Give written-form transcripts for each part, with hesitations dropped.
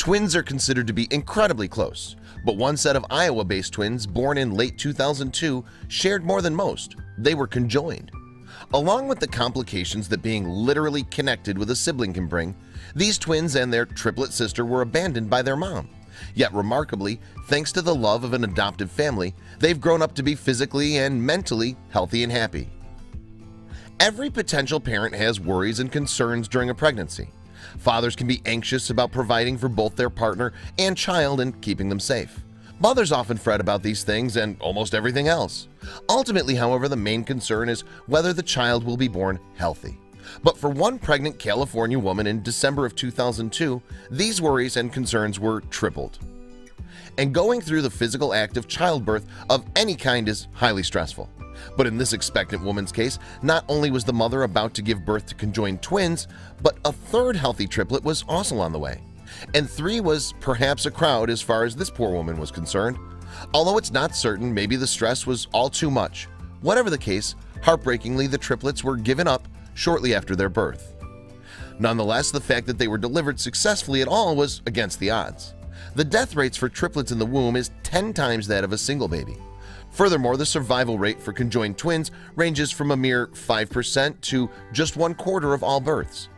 Twins are considered to be incredibly close, but one set of Iowa-based twins born in late 2002 shared more than most. They were conjoined. Along with the complications that being literally connected with a sibling can bring, these twins and their triplet sister were abandoned by their mom. Yet remarkably, thanks to the love of an adoptive family, they've grown up to be physically and mentally healthy and happy. Every potential parent has worries and concerns during a pregnancy. Fathers can be anxious about providing for both their partner and child and keeping them safe. Mothers often fret about these things and almost everything else. Ultimately, however, the main concern is whether the child will be born healthy. But for one pregnant California woman in December of 2002, these worries and concerns were tripled. And going through the physical act of childbirth of any kind is highly stressful. But in this expectant woman's case, not only was the mother about to give birth to conjoined twins, but a third healthy triplet was also on the way. And 3 was perhaps a crowd as far as this poor woman was concerned. Although it's not certain, maybe the stress was all too much. Whatever the case, heartbreakingly, the triplets were given up shortly after their birth. Nonetheless, the fact that they were delivered successfully at all was against the odds. The death rates for triplets in the womb is 10 times that of a single baby. Furthermore, the survival rate for conjoined twins ranges from a mere 5% to just 1/4 of all births.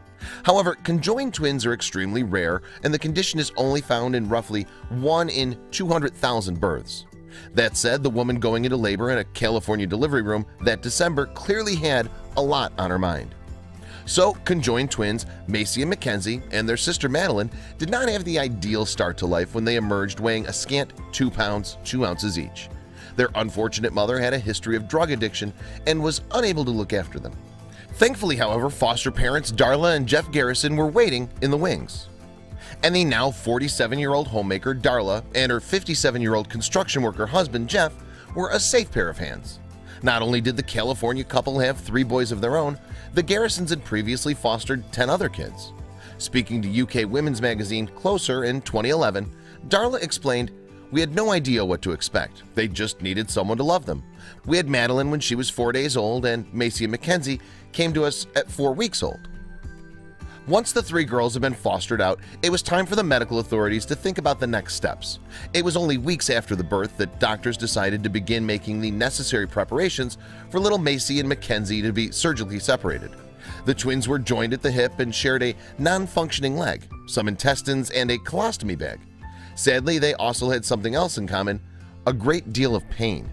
However, conjoined twins are extremely rare, and the condition is only found in roughly 1 in 200,000 births. That said, the woman going into labor in a California delivery room that December clearly had a lot on her mind. So, conjoined twins Macy and Mackenzie and their sister Madeline did not have the ideal start to life when they emerged weighing a scant 2 pounds 2 ounces each. Their unfortunate mother had a history of drug addiction and was unable to look after them. Thankfully, however, foster parents Darla and Jeff Garrison were waiting in the wings. And the now 47-year-old homemaker Darla and her 57-year-old construction worker husband Jeff were a safe pair of hands. Not only did the California couple have 3 boys of their own, the Garrisons had previously fostered 10 other kids. Speaking to UK women's magazine Closer in 2011, Darla explained, "We had no idea what to expect. They just needed someone to love them. We had Madeline when she was 4 days old, and Macy and Mackenzie came to us at 4 weeks old." Once the 3 girls had been fostered out, it was time for the medical authorities to think about the next steps. It was only weeks after the birth that doctors decided to begin making the necessary preparations for little Macy and Mackenzie to be surgically separated. The twins were joined at the hip and shared a non-functioning leg, some intestines, and a colostomy bag. Sadly, they also had something else in common: a great deal of pain.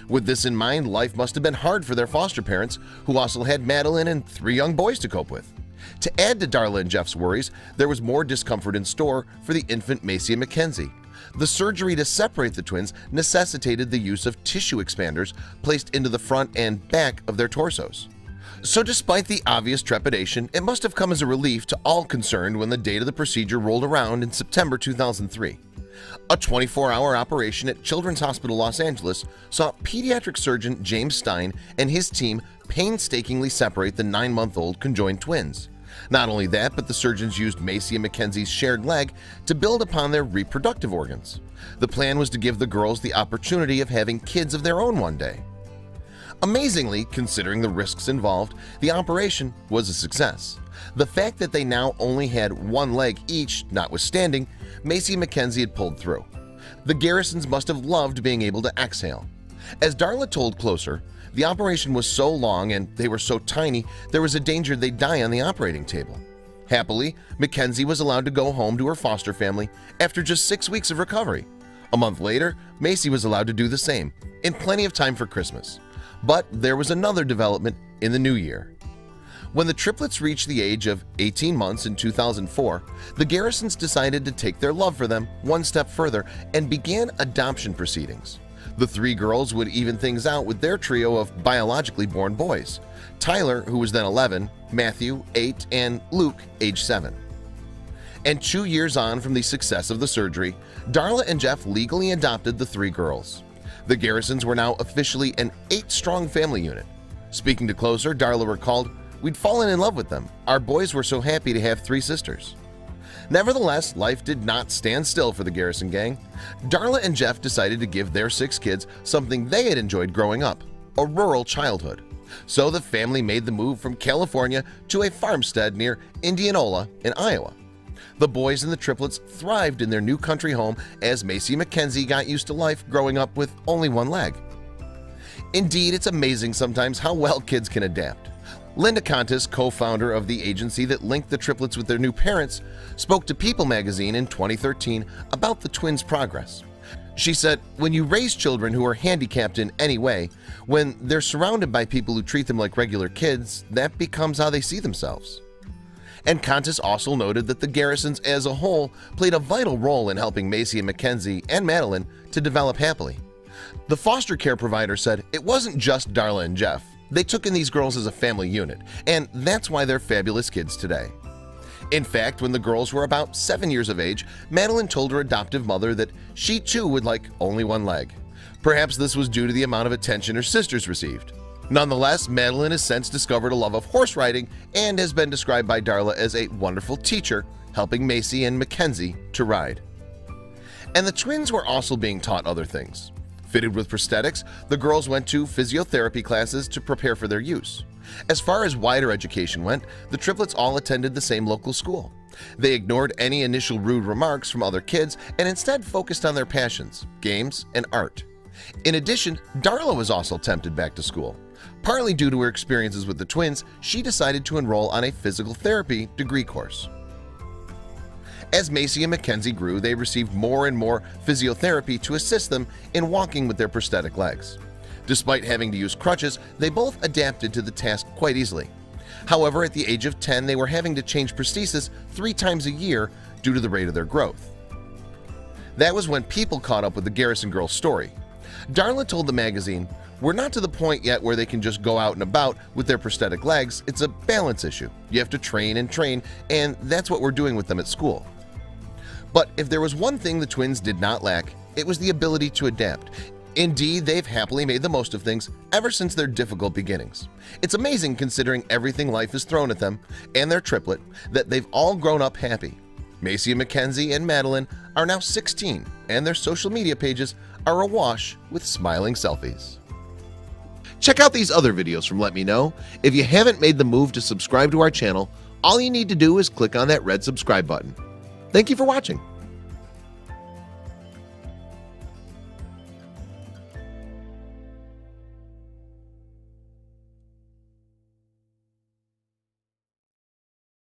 With this in mind, life must have been hard for their foster parents, who also had Madeline and 3 young boys to cope with. To add to Darla and Jeff's worries, there was more discomfort in store for the infant Macy and Mackenzie. The surgery to separate the twins necessitated the use of tissue expanders placed into the front and back of their torsos. So despite the obvious trepidation, it must have come as a relief to all concerned when the date of the procedure rolled around in September 2003. A 24-hour operation at Children's Hospital Los Angeles saw pediatric surgeon James Stein and his team painstakingly separate the 9-month-old conjoined twins. Not only that, but the surgeons used Macy and Mackenzie's shared leg to build upon their reproductive organs. The plan was to give the girls the opportunity of having kids of their own one day. Amazingly, considering the risks involved, the operation was a success. The fact that they now only had 1 leg each notwithstanding, Macy and Mackenzie had pulled through. The Garrisons must have loved being able to exhale. As Darla told Closer, the operation was so long and they were so tiny there was a danger they'd die on the operating table. Happily, Mackenzie was allowed to go home to her foster family after just 6 weeks of recovery. A month later, Macy was allowed to do the same, in plenty of time for Christmas. But there was another development in the new year. When the triplets reached the age of 18 months in 2004, the Garrisons decided to take their love for them one step further and began adoption proceedings. The 3 girls would even things out with their trio of biologically born boys: Tyler, who was then 11, Matthew, 8, and Luke, age 7. And 2 years on from the success of the surgery, Darla and Jeff legally adopted the 3 girls. The Garrisons were now officially an 8-strong family unit. Speaking to Closer, Darla recalled, "We'd fallen in love with them. Our boys were so happy to have 3 sisters." Nevertheless, life did not stand still for the Garrison gang. Darla and Jeff decided to give their 6 kids something they had enjoyed growing up: a rural childhood. So the family made the move from California to a farmstead near Indianola in Iowa. The boys and the triplets thrived in their new country home as Macy and Mackenzie got used to life growing up with only one leg. Indeed, it's amazing sometimes how well kids can adapt. Linda Contis, co-founder of the agency that linked the triplets with their new parents, spoke to People magazine in 2013 about the twins' progress. She said, "When you raise children who are handicapped in any way, when they're surrounded by people who treat them like regular kids, that becomes how they see themselves." And Contis also noted that the Garrisons as a whole played a vital role in helping Macy and Mackenzie and Madeline to develop happily. The foster care provider said it wasn't just Darla and Jeff. They took in these girls as a family unit, and that's why they're fabulous kids today. In fact, when the girls were about 7 years of age, Madeline told her adoptive mother that she too would like only one leg. Perhaps this was due to the amount of attention her sisters received. Nonetheless, Madeline has since discovered a love of horse riding and has been described by Darla as a wonderful teacher, helping Macy and Mackenzie to ride. And the twins were also being taught other things. Fitted with prosthetics, the girls went to physiotherapy classes to prepare for their use. As far as wider education went, the triplets all attended the same local school. They ignored any initial rude remarks from other kids and instead focused on their passions, games, and art. In addition, Darla was also tempted back to school. Partly due to her experiences with the twins, she decided to enroll on a physical therapy degree course. As Macy and Mackenzie grew, they received more and more physiotherapy to assist them in walking with their prosthetic legs. Despite having to use crutches, they both adapted to the task quite easily. However, at the age of 10, they were having to change prosthesis 3 times a year due to the rate of their growth. That was when People caught up with the Garrison girls' story. Darla told the magazine, "We're not to the point yet where they can just go out and about with their prosthetic legs. It's a balance issue. You have to train and train, and that's what we're doing with them at school." But if there was one thing the twins did not lack, it was the ability to adapt. Indeed, they've happily made the most of things ever since their difficult beginnings. It's amazing considering everything life has thrown at them and their triplet that they've all grown up happy. Macy and Mackenzie and Madeline are now 16, and their social media pages are awash with smiling selfies. Check out these other videos from Let Me Know. If you haven't made the move to subscribe to our channel, all you need to do is click on that red subscribe button. Thank you for watching.